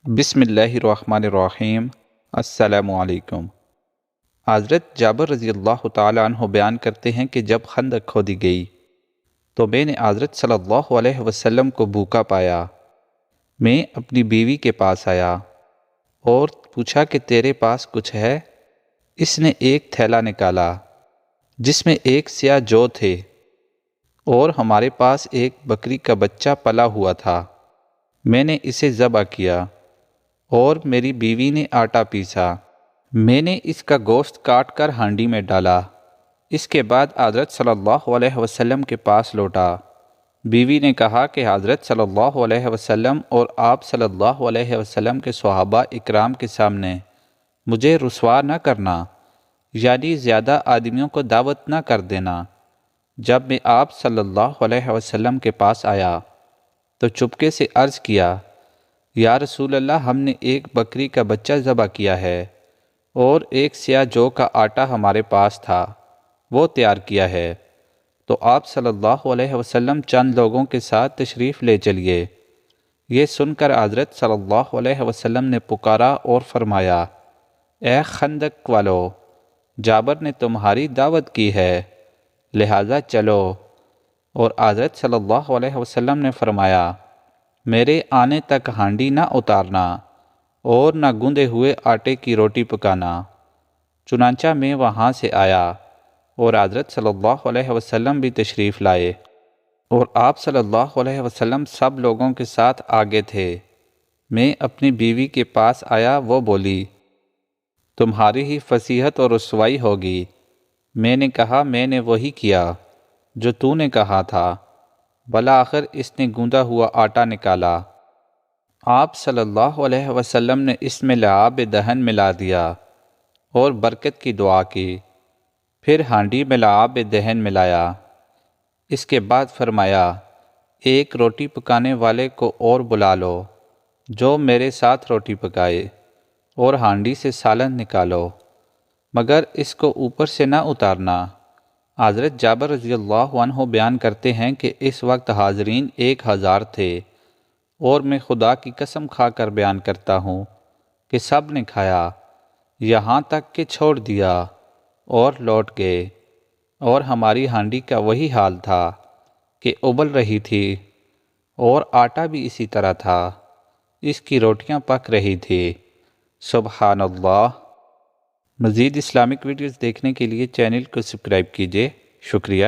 بسم اللہ الرحمن الرحیم۔ السلام علیکم۔ حضرت جابر رضی اللہ تعالیٰ عنہ بیان کرتے ہیں کہ جب خندق کھودی گئی تو میں نے حضرت صلی اللہ علیہ وسلم کو بھوکا پایا۔ میں اپنی بیوی کے پاس آیا اور پوچھا کہ تیرے پاس کچھ ہے؟ اس نے ایک تھیلا نکالا جس میں ایک سیاہ جو تھے اور ہمارے پاس ایک بکری کا بچہ پلا ہوا تھا۔ میں نے اسے ذبح کیا اور میری بیوی نے آٹا پیسا۔ میں نے اس کا گوشت کاٹ کر ہانڈی میں ڈالا۔ اس کے بعد حضرت صلی اللہ علیہ وسلم کے پاس لوٹا۔ بیوی نے کہا کہ حضرت صلی اللہ علیہ وسلم اور آپ صلی اللہ علیہ وسلم کے صحابہ اکرام کے سامنے مجھے رسوا نہ کرنا، یعنی زیادہ آدمیوں کو دعوت نہ کر دینا۔ جب میں آپ صلی اللہ علیہ وسلم کے پاس آیا تو چپکے سے عرض کیا، یا رسول اللہ، ہم نے ایک بکری کا بچہ ذبح کیا ہے اور ایک سیاہ جو کا آٹا ہمارے پاس تھا وہ تیار کیا ہے۔ تو آپ صلی اللہ علیہ وسلم چند لوگوں کے ساتھ تشریف لے چلیے۔ یہ سن کر حضرت صلی اللہ علیہ وسلم نے پکارا اور فرمایا، اے خندق والو، جابر نے تمہاری دعوت کی ہے، لہٰذا چلو۔ اور حضرت صلی اللہ علیہ وسلم نے فرمایا، میرے آنے تک ہانڈی نہ اتارنا اور نہ گوندے ہوئے آٹے کی روٹی پکانا۔ چنانچہ میں وہاں سے آیا اور حضرت صلی اللہ علیہ وسلم بھی تشریف لائے اور آپ صلی اللہ علیہ وسلم سب لوگوں کے ساتھ آگے تھے۔ میں اپنی بیوی کے پاس آیا، وہ بولی، تمہاری ہی فصیحت اور رسوائی ہوگی۔ میں نے کہا، میں نے وہی کیا جو تو نے کہا تھا۔ بالآخر اس نے گوندا ہوا آٹا نکالا۔ آپ صلی اللہ علیہ وسلم نے اس میں لعاب دہن ملا دیا اور برکت کی دعا کی، پھر ہانڈی میں لعاب دہن ملایا۔ اس کے بعد فرمایا، ایک روٹی پکانے والے کو اور بلا لو جو میرے ساتھ روٹی پکائے، اور ہانڈی سے سالن نکالو، مگر اس کو اوپر سے نہ اتارنا۔ حضرت جابر رضی اللہ عنہ بیان کرتے ہیں کہ اس وقت حاضرین 1000 تھے، اور میں خدا کی قسم کھا کر بیان کرتا ہوں کہ سب نے کھایا، یہاں تک کہ چھوڑ دیا اور لوٹ گئے، اور ہماری ہانڈی کا وہی حال تھا کہ ابل رہی تھی، اور آٹا بھی اسی طرح تھا، اس کی روٹیاں پک رہی تھی۔ سبحان اللہ۔ مزید اسلامک ویڈیوز دیکھنے کے لیے چینل کو سبسکرائب کیجیے۔ شکریہ۔